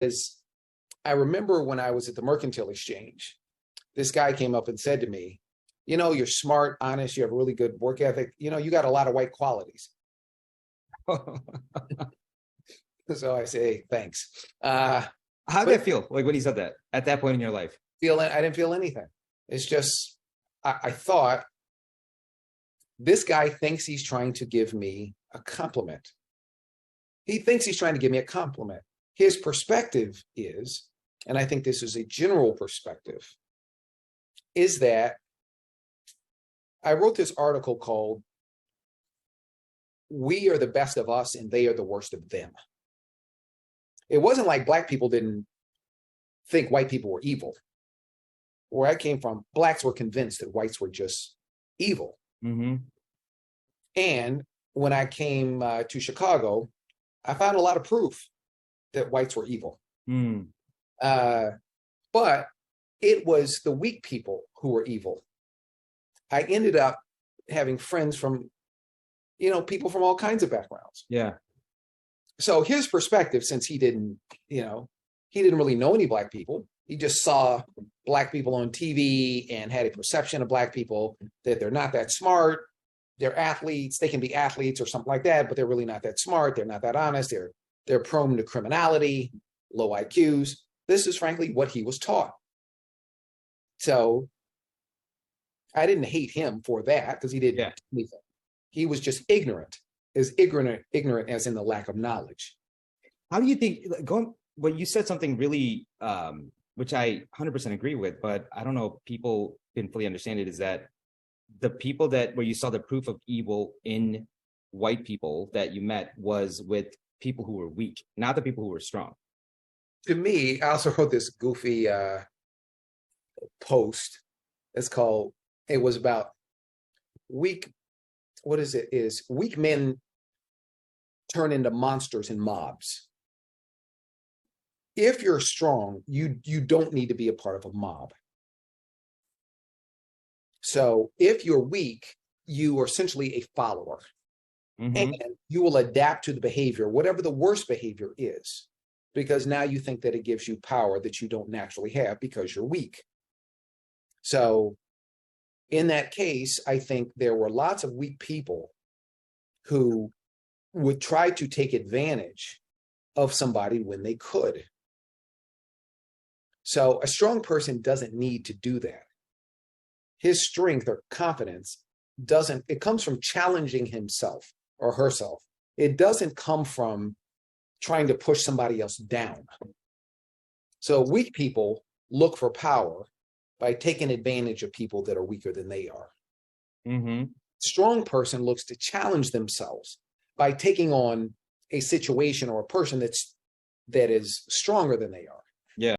is I remember when I was at the Mercantile Exchange, this guy came up and said to me, you know, you're smart, honest, you have a really good work ethic. You know, you got a lot of white qualities. So I say, thanks. How did that feel? Like when he said that at that point in your life? I didn't feel anything. It's just, I thought, this guy thinks he's trying to give me a compliment. He thinks he's trying to give me a compliment. His perspective is, and I think this is a general perspective, is that I wrote this article called "We Are the Best of Us and They Are the Worst of Them." It wasn't like Black people didn't think white people were evil. Where I came from, Blacks were convinced that whites were just evil. Mm-hmm. And when I came to Chicago, I found a lot of proof that whites were evil. Mm. But it was the weak people who were evil. I ended up having friends from, you know, people from all kinds of backgrounds. Yeah. So his perspective, since he didn't really know any Black people, he just saw Black people on TV and had a perception of Black people that they're not that smart, they're athletes, they can be athletes or something like that, but they're really not that smart, they're not that honest, they're prone to criminality, low IQs. This is frankly what he was taught. So I didn't hate him for that because he didn't do anything. He was just ignorant as in the lack of knowledge. How do you think, well, you said something really, which I 100% agree with, but I don't know if people didn't fully understand it, is that the people where you saw the proof of evil in white people that you met was with people who were weak, not the people who were strong. To me, I also wrote this goofy post. It was about weak men turn into monsters in mobs. If you're strong, you don't need to be a part of a mob. So if you're weak, you are essentially a follower. Mm-hmm. And you will adapt to the behavior, whatever the worst behavior is, because now you think that it gives you power that you don't naturally have because you're weak. So in that case, I think there were lots of weak people who would try to take advantage of somebody when they could. So a strong person doesn't need to do that. His strength or confidence it comes from challenging himself or herself. It doesn't come from trying to push somebody else down. So weak people look for power by taking advantage of people that are weaker than they are. Mm-hmm. Strong person looks to challenge themselves by taking on a situation or a person that is stronger than they are.